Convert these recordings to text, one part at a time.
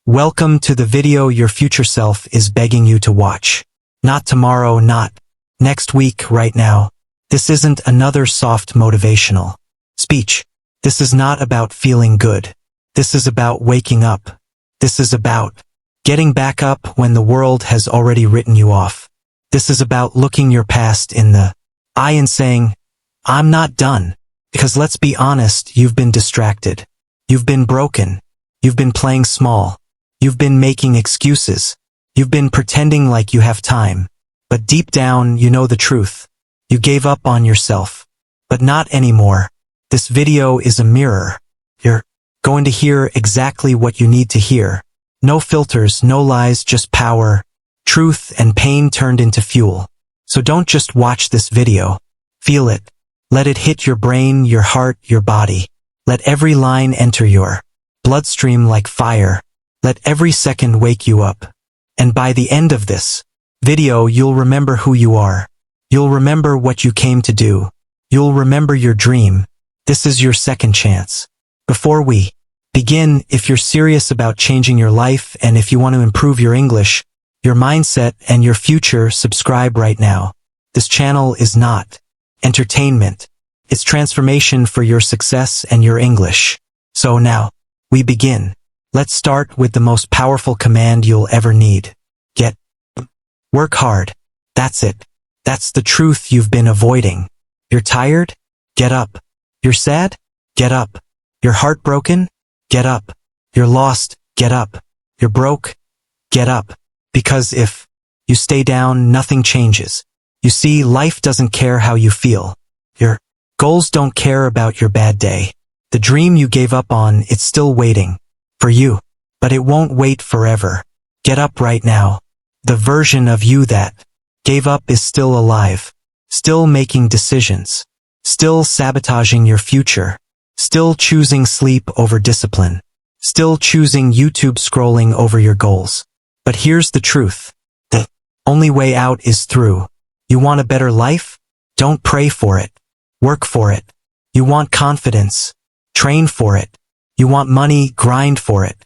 Welcome to the video your future self is begging you to watch. Not tomorrow, not next week, right now. This isn't another soft motivational speech. This is not about feeling good. This is about waking up. This is about getting back up when the world has already written you off. This is about looking your past in the eye and saying, I'm not done. Because let's be honest, you've been distracted. You've been broken. You've been playing small. You've been making excuses. You've been pretending like you have time. But deep down, you know the truth. You gave up on yourself. But not anymore. This video is a mirror. You're going to hear exactly what you need to hear. No filters, no lies, just power, truth, and pain turned into fuel. So don't just watch this video. Feel it. Let it hit your brain, your heart, your body. Let every line enter your bloodstream like fire. Let every second wake you up. And by the end of this video, you'll remember who you are. You'll remember what you came to do. You'll remember your dream. This is your second chance. Before we begin, if you're serious about changing your life and if you want to improve your English, your mindset, and your future, subscribe right now. This channel is not entertainment. It's transformation for your success and your English. So now, we begin. Let's start with the most powerful command you'll ever need. Work hard. That's it. That's the truth you've been avoiding. You're tired? Get up. You're sad? Get up. You're heartbroken? Get up. You're lost? Get up. You're broke? Get up. Because if you stay down, nothing changes. You see, life doesn't care how you feel. Your goals don't care about your bad day. The dream you gave up on, it's still waiting for you, but it won't wait forever. Get up right now. The version of you that gave up is still alive, still making decisions, still sabotaging your future, still choosing sleep over discipline, still choosing YouTube scrolling over your goals. But here's the truth. The only way out is through. You want a better life? Don't pray for it. Work for it. You want confidence? Train for it. You want money? Grind for it.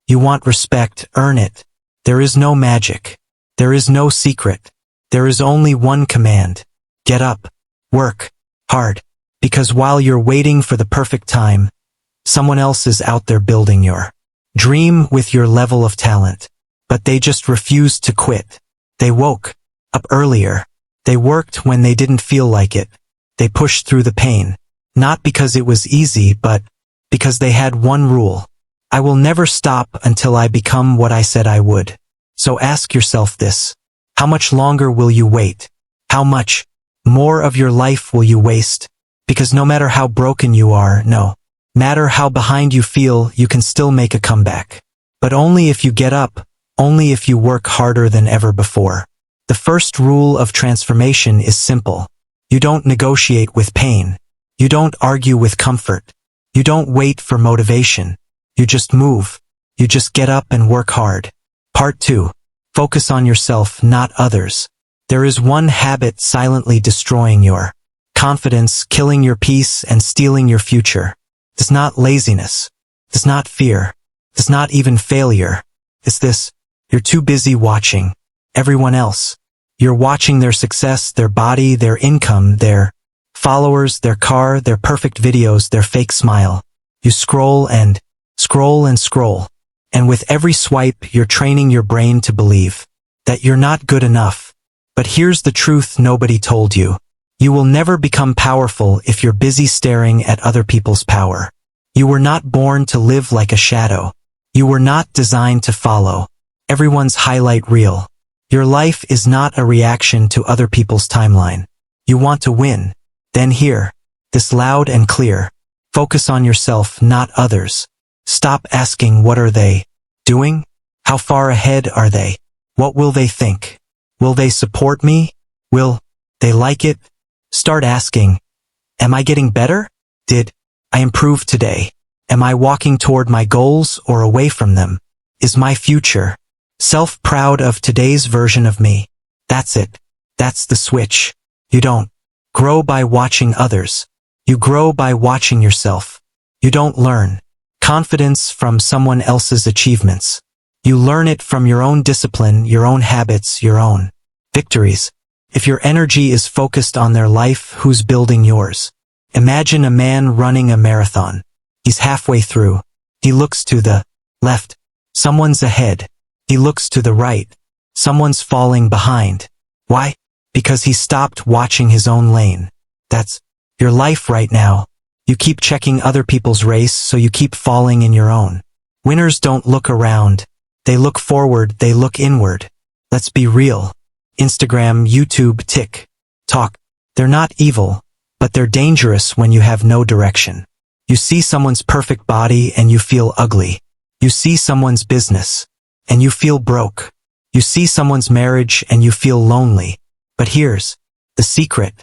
You want respect? Earn it. There is no magic. There is no secret. There is only one command. Get up. Work hard. Because while you're waiting for the perfect time, someone else is out there building your dream with your level of talent. But they just refused to quit. They woke up earlier. They worked when they didn't feel like it. They pushed through the pain. Not because it was easy, but because they had one rule. I will never stop until I become what I said I would. So ask yourself this. How much longer will you wait? How much more of your life will you waste? Because no matter how broken you are, no matter how behind you feel, you can still make a comeback. But only if you get up, only if you work harder than ever before. The first rule of transformation is simple. You don't negotiate with pain. You don't argue with comfort. You don't wait for motivation. You just move. You just get up and work hard. Part 2. Focus on yourself, not others. There is one habit silently destroying your confidence, killing your peace, and stealing your future. It's not laziness. It's not fear. It's not even failure. It's this. You're too busy watching everyone else. You're watching their success, their body, their income, their followers, their car, their perfect videos, their fake smile. You scroll and scroll and scroll. And with every swipe, you're training your brain to believe that you're not good enough. But here's the truth nobody told you. You will never become powerful if you're busy staring at other people's power. You were not born to live like a shadow. You were not designed to follow everyone's highlight reel. Your life is not a reaction to other people's timeline. You want to win? Then hear this loud and clear. Focus on yourself, not others. Stop asking what are they doing? How far ahead are they? What will they think? Will they support me? Will they like it? Start asking, am I getting better? Did I improve today? Am I walking toward my goals or away from them? Is my future self-proud of today's version of me? That's it. That's the switch. You don't grow by watching others. You grow by watching yourself. You don't learn confidence from someone else's achievements. You learn it from your own discipline, your own habits, your own victories. If your energy is focused on their life, who's building yours? Imagine a man running a marathon. He's halfway through. He looks to the left. Someone's ahead. He looks to the right. Someone's falling behind. Why? Because he stopped watching his own lane. That's your life right now. You keep checking other people's race, so you keep falling in your own. Winners don't look around. They look forward, they look inward. Let's be real. Instagram, YouTube, TikTok. They're not evil, but they're dangerous when you have no direction. You see someone's perfect body and you feel ugly. You see someone's business and you feel broke. You see someone's marriage and you feel lonely. But here's the secret.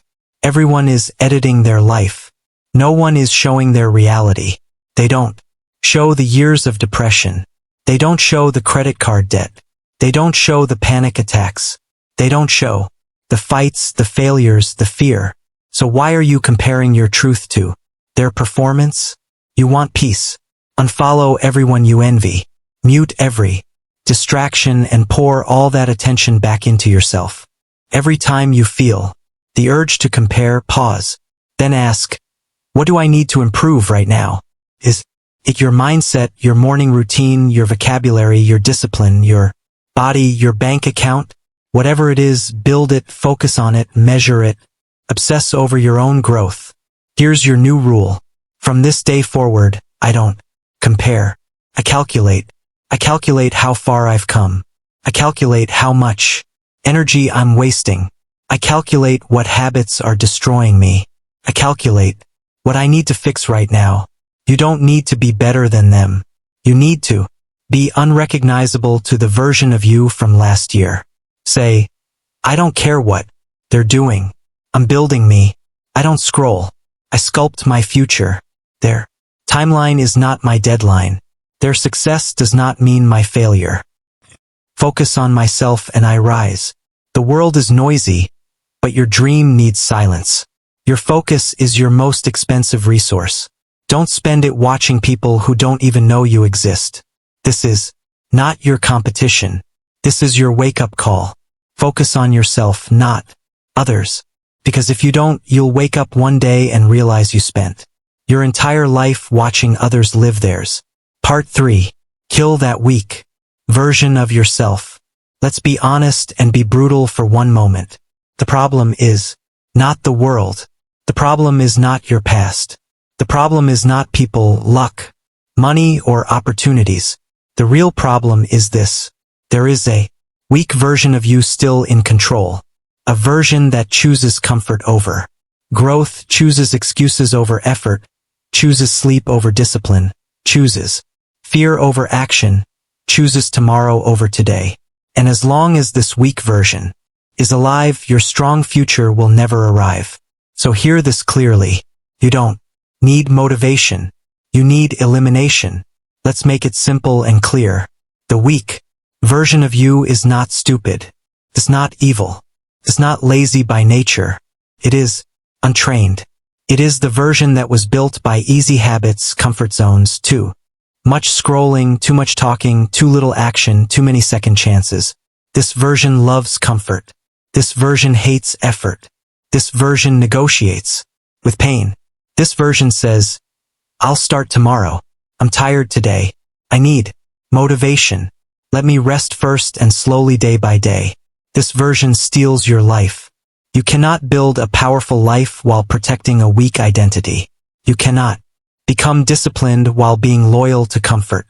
Everyone is editing their life. No one is showing their reality. They don't show the years of depression. They don't show the credit card debt. They don't show the panic attacks. They don't show the fights, the failures, the fear. So why are you comparing your truth to their performance? You want peace. Unfollow everyone you envy. Mute every distraction and pour all that attention back into yourself. Every time you feel the urge to compare, pause. Then ask, what do I need to improve right now? Is it your mindset, your morning routine, your vocabulary, your discipline, your body, your bank account? Whatever it is, build it, focus on it, measure it, obsess over your own growth. Here's your new rule. From this day forward, I don't compare. I calculate. I calculate how far I've come. I calculate how much energy I'm wasting. I calculate what habits are destroying me. I calculate what I need to fix right now. You don't need to be better than them. You need to be unrecognizable to the version of you from last year. Say, I don't care what they're doing. I'm building me. I don't scroll. I sculpt my future. Their timeline is not my deadline. Their success does not mean my failure. Focus on myself and I rise. The world is noisy, but your dream needs silence. Your focus is your most expensive resource. Don't spend it watching people who don't even know you exist. This is not your competition. This is your wake-up call. Focus on yourself, not others. Because if you don't, you'll wake up one day and realize you spent your entire life watching others live theirs. Part 3. Kill that weak version of yourself. Let's be honest and be brutal for one moment. The problem is not the world. The problem is not your past. The problem is not people, luck, money, or opportunities. The real problem is this. There is a weak version of you still in control. A version that chooses comfort over growth, chooses excuses over effort, chooses sleep over discipline, chooses fear over action, chooses tomorrow over today. And as long as this weak version is alive, your strong future will never arrive. So hear this clearly. You don't need motivation. You need elimination. Let's make it simple and clear. The weak version of you is not stupid. It's not evil. It's not lazy by nature. It is untrained. It is the version that was built by easy habits, comfort zones, too much scrolling, too much talking, too little action, too many second chances. This version loves comfort. This version hates effort. This version negotiates with pain. This version says, I'll start tomorrow. I'm tired today. I need motivation. Let me rest first and slowly day by day. This version steals your life. You cannot build a powerful life while protecting a weak identity. You cannot become disciplined while being loyal to comfort.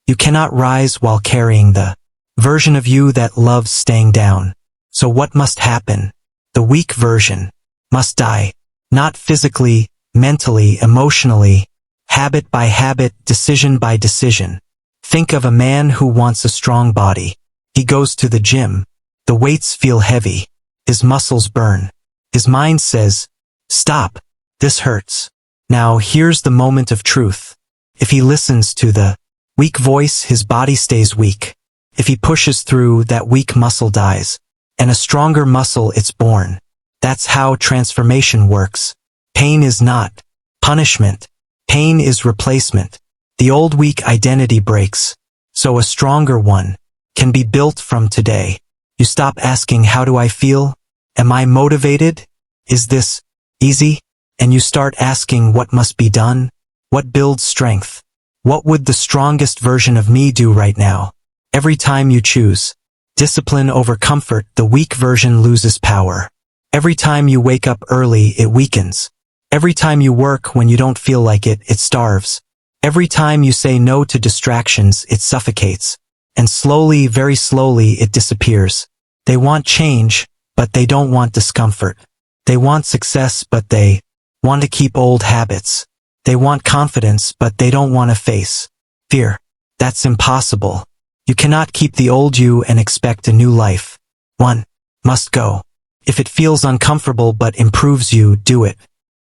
You cannot rise while carrying the version of you that loves staying down. So what must happen? The weak version must die. Not physically, mentally, emotionally, habit by habit, decision by decision. Think of a man who wants a strong body. He goes to the gym. The weights feel heavy. His muscles burn. His mind says, stop. This hurts. Now here's the moment of truth. If he listens to the weak voice, his body stays weak. If he pushes through, that weak muscle dies. And a stronger muscle, it's born. That's how transformation works. Pain is not punishment. Pain is replacement. The old weak identity breaks, so a stronger one can be built from today. You stop asking, how do I feel? Am I motivated? Is this easy? And you start asking, what must be done? What builds strength? What would the strongest version of me do right now? Every time you choose discipline over comfort, the weak version loses power. Every time you wake up early, it weakens. Every time you work when you don't feel like it, it starves. Every time you say no to distractions, it suffocates. And slowly, very slowly, it disappears. They want change, but they don't want discomfort. They want success, but they want to keep old habits. They want confidence, but they don't want to face fear. That's impossible. You cannot keep the old you and expect a new life. One must go. If it feels uncomfortable but improves you, do it.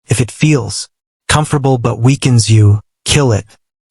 If it feels comfortable but weakens you, kill it.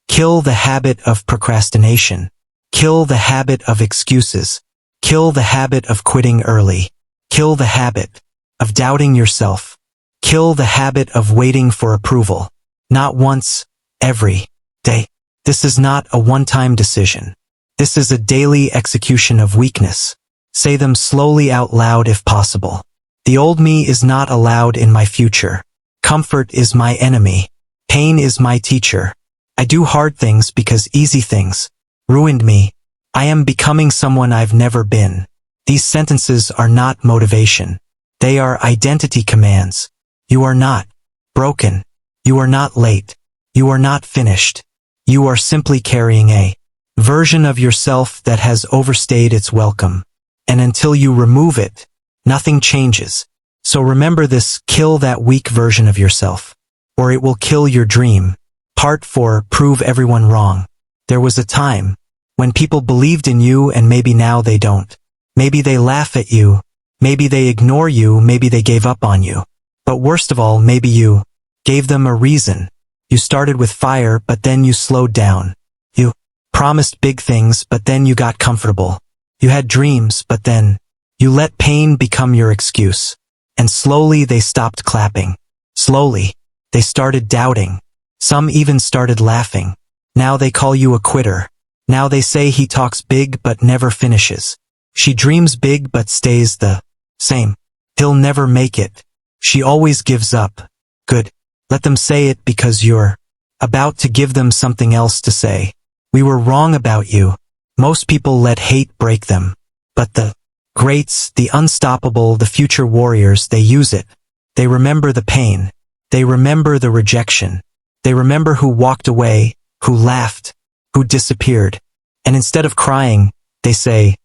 Kill the habit of procrastination. Kill the habit of excuses. Kill the habit of quitting early. Kill the habit of doubting yourself. Kill the habit of waiting for approval. Not once, every day. This is not a one-time decision. This is a daily execution of weakness. Say them slowly out loud if possible. The old me is not allowed in my future. Comfort is my enemy. Pain is my teacher. I do hard things because easy things ruined me. I am becoming someone I've never been. These sentences are not motivation. They are identity commands. You are not broken. You are not late. You are not finished. You are simply carrying a version of yourself that has overstayed its welcome. And until you remove it, nothing changes. So remember this: kill that weak version of yourself, or it will kill your dream. Part 4. Prove everyone wrong. There was a time when people believed in you, and maybe now they don't. Maybe they laugh at you. Maybe they ignore you. Maybe they gave up on you. But worst of all, maybe you gave them a reason. You started with fire, but then you slowed down. You promised big things, but then you got comfortable. You had dreams, but then you let pain become your excuse. And slowly they stopped clapping. Slowly, they started doubting. Some even started laughing. Now they call you a quitter. Now they say he talks big but never finishes. She dreams big but stays the same. He'll never make it. She always gives up. Good. Let them say it, because you're about to give them something else to say. We were wrong about you. Most people let hate break them. But the greats, the unstoppable, the future warriors, they use it. They remember the pain. They remember the rejection. They remember who walked away, who laughed, who disappeared. And instead of crying, they say,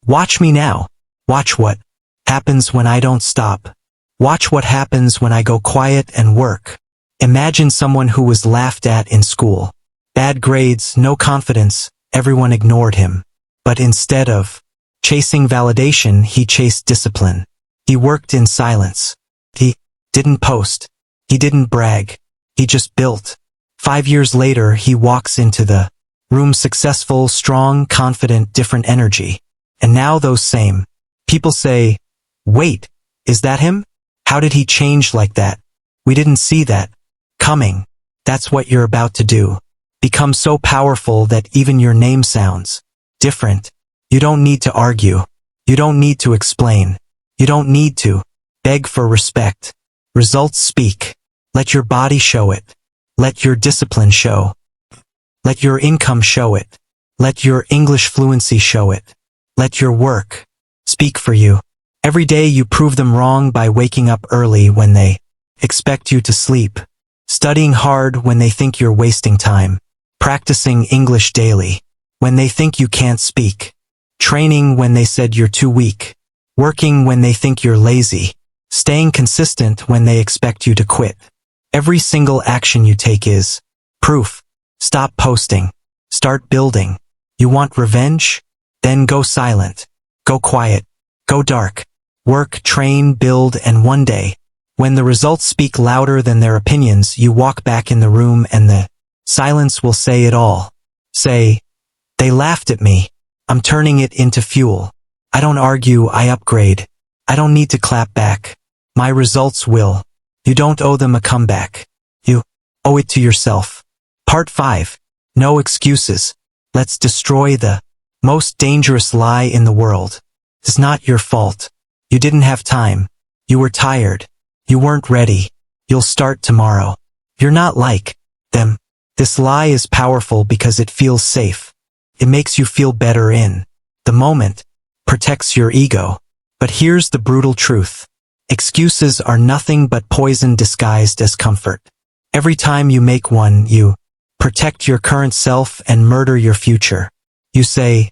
watch me now. Watch what happens when I don't stop. Watch what happens when I go quiet and work. Imagine someone who was laughed at in school. Bad grades, no confidence, everyone ignored him. But instead of chasing validation, he chased discipline. He worked in silence. He didn't post. He didn't brag. He just built. 5 years later, he walks into the room successful, strong, confident, different energy. And now those same people say, wait, is that him? How did he change like that? We didn't see that coming. That's what you're about to do. Become so powerful that even your name sounds different. You don't need to argue. You don't need to explain. You don't need to beg for respect. Results speak. Let your body show it. Let your discipline show. Let your income show it. Let your English fluency show it. Let your work speak for you. Every day you prove them wrong by waking up early when they expect you to sleep. Studying hard when they think you're wasting time. Practicing English daily when they think you can't speak. Training when they said you're too weak. Working when they think you're lazy. Staying consistent when they expect you to quit. Every single action you take is proof. Stop posting. Start building. You want revenge? Then go silent. Go quiet. Go dark. Work, train, build, and one day, when the results speak louder than their opinions, you walk back in the room and the silence will say it all. Say, they laughed at me. I'm turning it into fuel. I don't argue, I upgrade. I don't need to clap back. My results will. You don't owe them a comeback. You owe it to yourself. Part 5. No excuses. Let's destroy the most dangerous lie in the world. It's not your fault. You didn't have time. You were tired. You weren't ready. You'll start tomorrow. You're not like them. This lie is powerful because it feels safe. It makes you feel better in the moment, protects your ego. But here's the brutal truth. Excuses are nothing but poison disguised as comfort. Every time you make one, you protect your current self and murder your future. You say,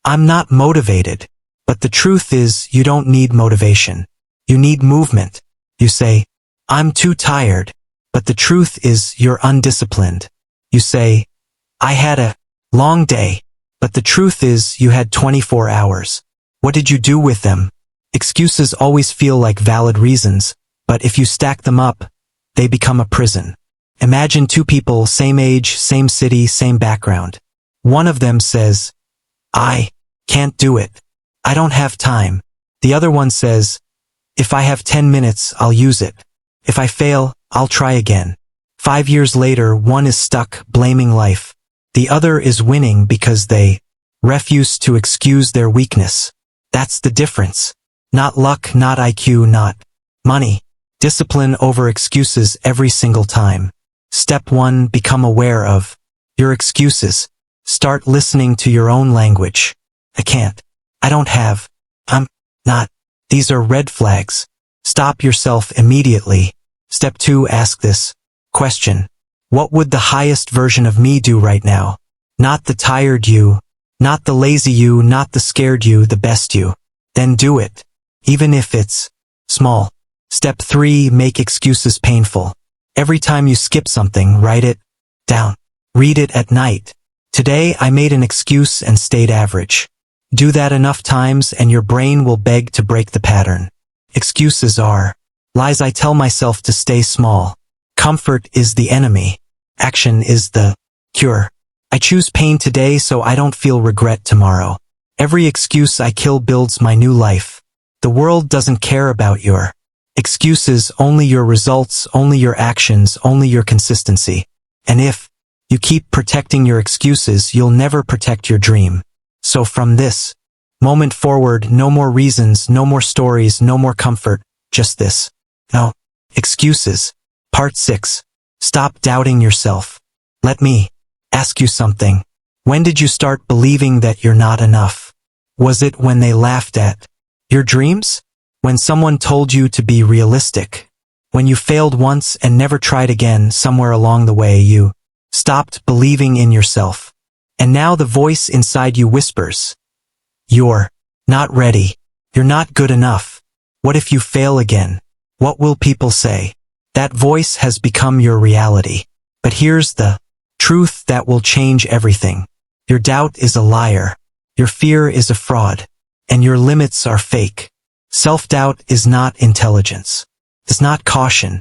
I'm not motivated. But the truth is, you don't need motivation. You need movement. You say, I'm too tired. But the truth is, you're undisciplined. You say, I had a long day. But the truth is, you had 24 hours. What did you do with them? Excuses always feel like valid reasons, but if you stack them up, they become a prison. Imagine two people, same age, same city, same background. One of them says, I can't do it. I don't have time. The other one says, if I have 10 minutes, I'll use it. If I fail, I'll try again. 5 years later, one is stuck, blaming life. The other is winning because they refuse to excuse their weakness. That's the difference. Not luck, not IQ, not money. Discipline over excuses every single time. Step 1, become aware of your excuses. Start listening to your own language. I can't. I don't have. I'm not. These are red flags. Stop yourself immediately. Step 2, ask this question. What would the highest version of me do right now? Not the tired you, not the lazy you, not the scared you, the best you. Then do it. Even if it's small. Step 3, make excuses painful. Every time you skip something, write it down. Read it at night. Today I made an excuse and stayed average. Do that enough times and your brain will beg to break the pattern. Excuses are lies I tell myself to stay small. Comfort is the enemy. Action is the cure. I choose pain today so I don't feel regret tomorrow. Every excuse I kill builds my new life. The world doesn't care about your excuses, only your results, only your actions, only your consistency. And if you keep protecting your excuses, you'll never protect your dream. So from this moment forward, no more reasons, no more stories, no more comfort, just this. No excuses. Part 6. Stop doubting yourself. Let me ask you something. When did you start believing that you're not enough? Was it when they laughed at your dreams? When someone told you to be realistic? When you failed once and never tried again, somewhere along the way you stopped believing in yourself. And now the voice inside you whispers, you're not ready. You're not good enough. What if you fail again? What will people say? That voice has become your reality. But here's the truth that will change everything. Your doubt is a liar. Your fear is a fraud. And your limits are fake. Self-doubt is not intelligence. It's not caution.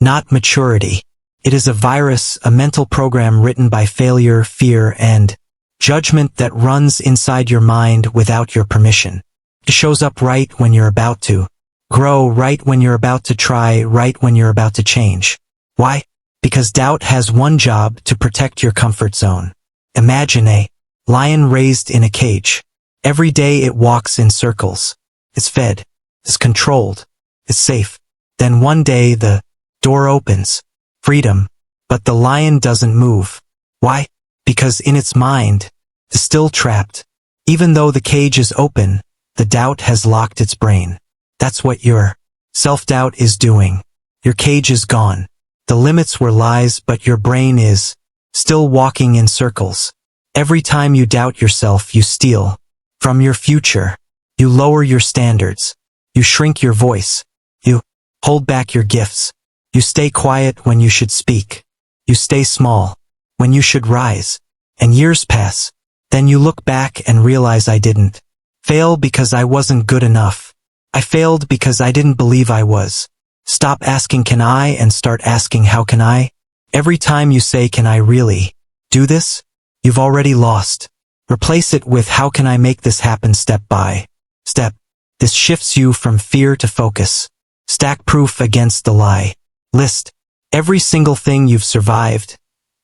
Not maturity. It is a virus, a mental program written by failure, fear, and judgment that runs inside your mind without your permission. It shows up right when you're about to grow, right when you're about to try, right when you're about to change. Why? Because doubt has one job: to protect your comfort zone. Imagine a lion raised in a cage. Every day it walks in circles. It's fed. It's controlled. It's safe. Then one day the door opens. Freedom. But the lion doesn't move. Why? Because in its mind, it's still trapped. Even though the cage is open, the doubt has locked its brain. That's what your self-doubt is doing. Your cage is gone. The limits were lies, but your brain is still walking in circles. Every time you doubt yourself, you steal from your future. You lower your standards. You shrink your voice. You hold back your gifts. You stay quiet when you should speak. You stay small when you should rise. And years pass. Then you look back and realize, I didn't fail because I wasn't good enough. I failed because I didn't believe I was. Stop asking can I and start asking how can I? Every time you say can I really do this? You've already lost. Replace it with how can I make this happen step by step. This shifts you from fear to focus. Stack proof against the lie. List every single thing you've survived,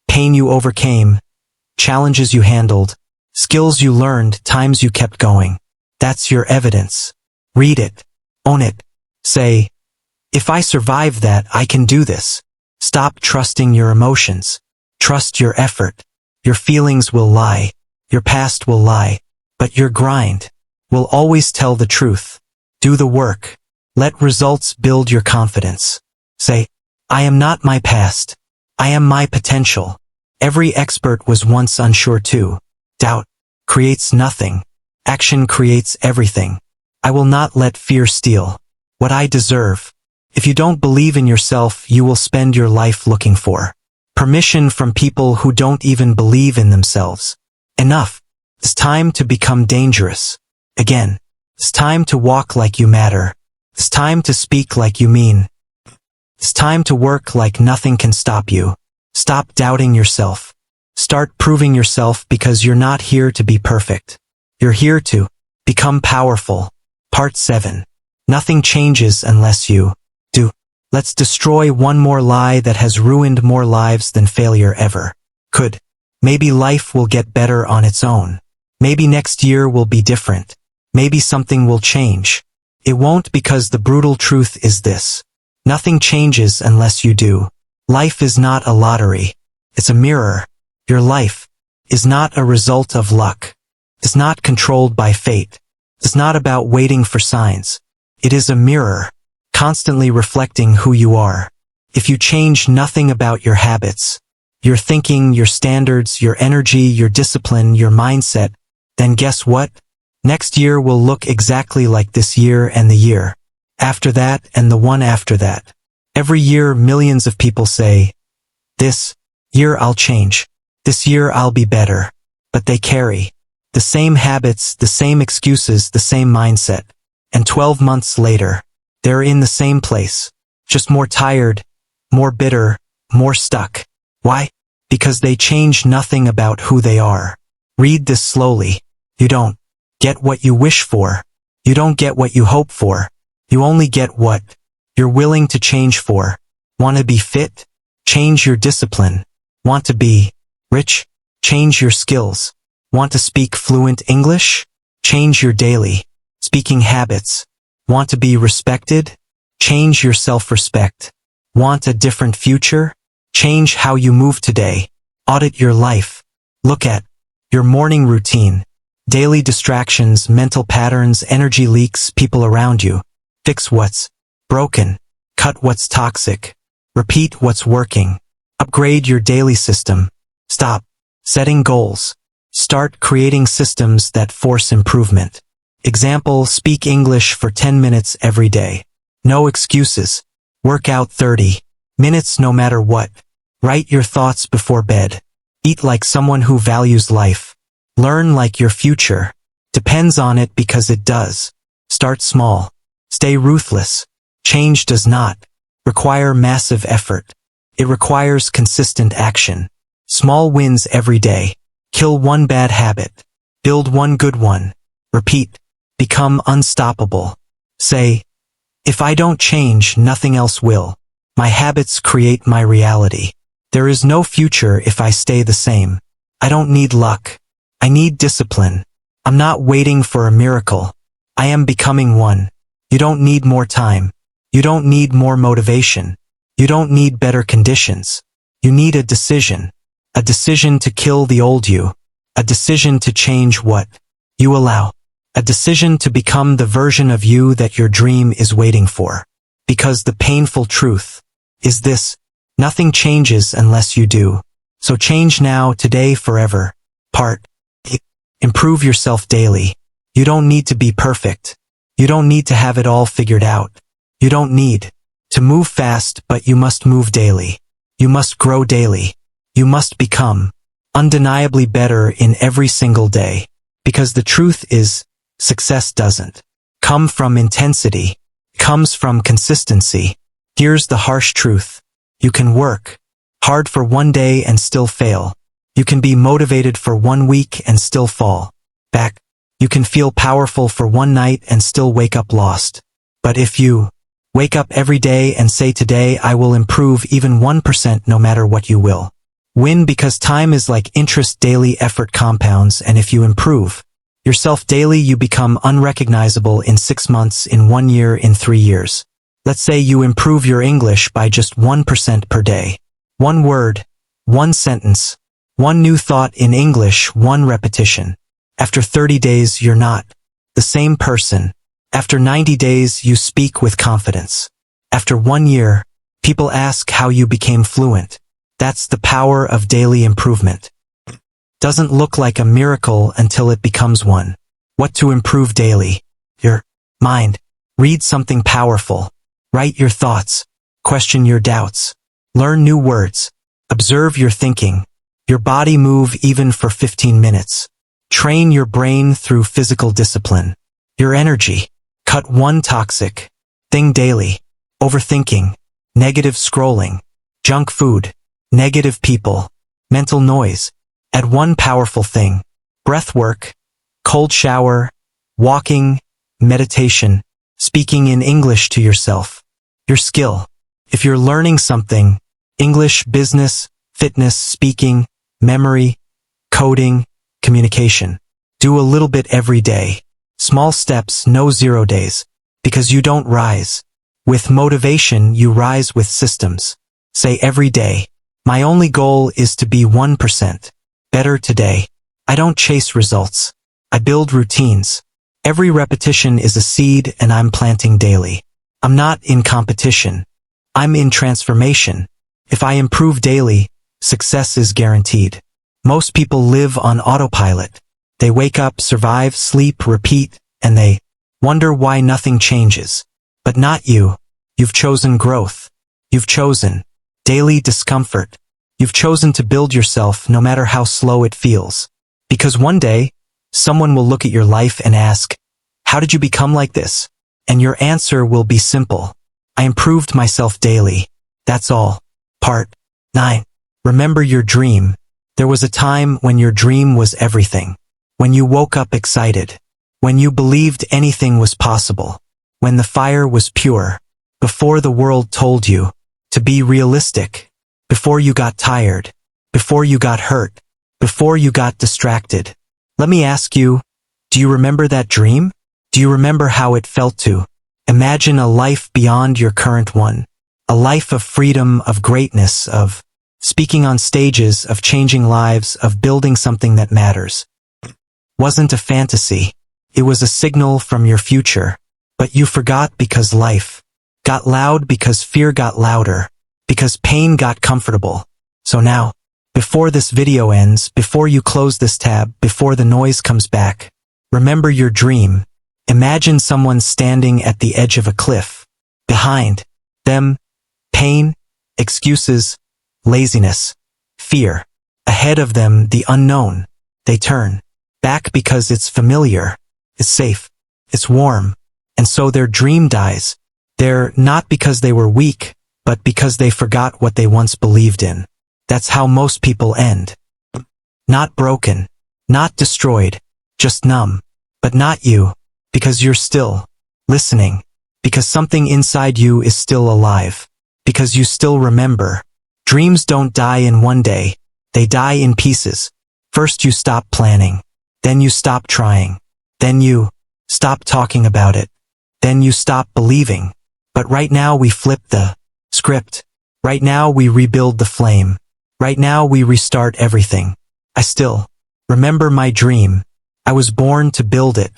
pain you overcame, challenges you handled, skills you learned, times you kept going. That's your evidence. Read it. Own it. Say, if I survive that, I can do this. Stop trusting your emotions. Trust your effort. Your feelings will lie. Your past will lie. But your grind will always tell the truth. Do the work. Let results build your confidence. Say, I am not my past. I am my potential. Every expert was once unsure too. Doubt creates nothing. Action creates everything. I will not let fear steal what I deserve. If you don't believe in yourself, you will spend your life looking for permission from people who don't even believe in themselves. Enough. It's time to become dangerous. Again. It's time to walk like you matter. It's time to speak like you mean. It's time to work like nothing can stop you. Stop doubting yourself. Start proving yourself, because you're not here to be perfect. You're here to become powerful. Part 7. Nothing changes unless you do. Let's destroy one more lie that has ruined more lives than failure ever could. Maybe life will get better on its own. Maybe next year will be different. Maybe something will change. It won't, because the brutal truth is this. Nothing changes unless you do. Life is not a lottery. It's a mirror. Your life is not a result of luck. It's not controlled by fate. It's not about waiting for signs. It is a mirror, constantly reflecting who you are. If you change nothing about your habits, your thinking, your standards, your energy, your discipline, your mindset, then guess what? Next year will look exactly like this year, and the year after that, and the one after that. Every year millions of people say, this year I'll change. This year I'll be better. But they carry the same habits, the same excuses, the same mindset. And 12 months later, they're in the same place. Just more tired, more bitter, more stuck. Why? Because they change nothing about who they are. Read this slowly. You don't get what you wish for. You don't get what you hope for. You only get what you're willing to change for. Want to be fit? Change your discipline. Want to be rich? Change your skills. Want to speak fluent English? Change your daily speaking habits. Want to be respected? Change your self-respect. Want a different future? Change how you move today. Audit your life. Look at your morning routine, daily distractions, mental patterns, energy leaks, people around you. Fix what's broken. Cut what's toxic. Repeat what's working. Upgrade your daily system. Stop setting goals. Start creating systems that force improvement. Example, speak English for 10 minutes every day. No excuses. Work out 30 minutes no matter what. Write your thoughts before bed. Eat like someone who values life. Learn like your future depends on it, because it does. Start small. Stay ruthless. Change does not require massive effort. It requires consistent action. Small wins every day. Kill one bad habit. Build one good one. Repeat. Become unstoppable. Say, if I don't change, nothing else will. My habits create my reality. There is no future if I stay the same. I don't need luck. I need discipline. I'm not waiting for a miracle. I am becoming one. You don't need more time. You don't need more motivation. You don't need better conditions. You need a decision. A decision to kill the old you. A decision to change what you allow. A decision to become the version of you that your dream is waiting for. Because the painful truth is this: nothing changes unless you do. So change now, today, forever. Part 8. Improve yourself daily. You don't need to be perfect. You don't need to have it all figured out. You don't need to move fast, but you must move daily. You must grow daily. You must become undeniably better in every single day. Because the truth is, success doesn't come from intensity. It comes from consistency. Here's the harsh truth. You can work hard for one day and still fail. You can be motivated for 1 week and still fall back. You can feel powerful for one night and still wake up lost. But if you wake up every day and say, today I will improve even 1%, no matter what, you will Win because time is like interest. Daily effort compounds, and if you improve yourself daily, you become unrecognizable in 6 months, in 1 year, in 3 years. Let's say you improve your English by just 1% per day. 1 word, 1 sentence, 1 new thought in English, 1 repetition. After 30 days, you're not the same person. After 90 days, you speak with confidence. After 1 year, people ask how you became fluent. That's the power of daily improvement. Doesn't look like a miracle until it becomes one. What to improve daily? Your mind. Read something powerful. Write your thoughts. Question your doubts. Learn new words. Observe your thinking. Your body move even for 15 minutes. Train your brain through physical discipline. Your energy. Cut 1 toxic thing daily. Overthinking. Negative scrolling. Junk food. Negative people. Mental noise. Add 1 powerful thing. Breath work. Cold shower. Walking. Meditation. Speaking in English to yourself. Your skill. If you're learning something, English, business, fitness, speaking, memory, coding, communication, do a little bit every day. Small steps, no 0 days. Because you don't rise with motivation, you rise with systems. Say every day, my only goal is to be 1% better today. I don't chase results. I build routines. Every repetition is a seed, and I'm planting daily. I'm not in competition. I'm in transformation. If I improve daily, success is guaranteed. Most people live on autopilot. They wake up, survive, sleep, repeat, and they wonder why nothing changes. But not you. You've chosen growth. You've chosen daily discomfort. You've chosen to build yourself no matter how slow it feels. Because one day, someone will look at your life and ask, how did you become like this? And your answer will be simple. I improved myself daily. That's all. Part 9. Remember your dream. There was a time when your dream was everything. When you woke up excited. When you believed anything was possible. When the fire was pure. Before the world told you to be realistic. Before you got tired. Before you got hurt. Before you got distracted. Let me ask you, do you remember that dream? Do you remember how it felt to imagine a life beyond your current one? A life of freedom, of greatness, of speaking on stages, of changing lives, of building something that matters. Wasn't a fantasy. It was a signal from your future. But you forgot because life got loud, because fear got louder, because pain got comfortable. So now, before this video ends, before you close this tab, before the noise comes back, remember your dream. Imagine someone standing at the edge of a cliff. Behind them, pain, excuses, laziness, fear. Ahead of them, the unknown. They turn back because it's familiar, it's safe, it's warm. And so their dream dies. They're not because they were weak, but because they forgot what they once believed in. That's how most people end. Not broken, not destroyed, just numb. But not you, because you're still listening, because something inside you is still alive, because you still remember. Dreams don't die in one day, they die in pieces. First you stop planning, then you stop trying, then you stop talking about it, then you stop believing. But right now we flip the script. Right now we rebuild the flame. Right now we restart everything. I still remember my dream. I was born to build it.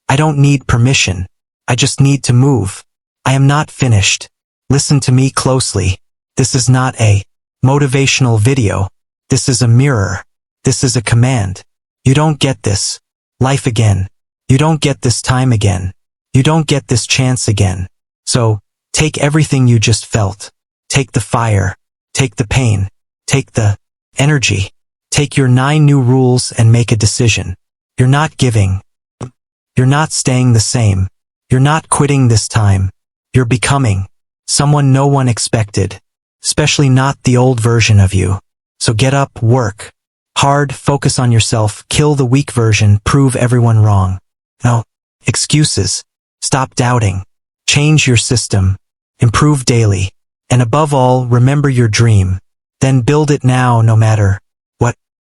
I don't need permission. I just need to move. I am not finished. Listen to me closely. This is not a motivational video. This is a mirror. This is a command. You don't get this life again. You don't get this time again. You don't get this chance again. So, take everything you just felt. Take the fire. Take the pain. Take the energy. Take your 9 new rules and make a decision. You're not giving. You're not staying the same. You're not quitting this time. You're becoming someone no one expected, especially not the old version of you. So get up, work hard, focus on yourself, kill the weak version, prove everyone wrong. No excuses. Stop doubting. Change your system. Improve daily. And above all, remember your dream. Then build it now no matter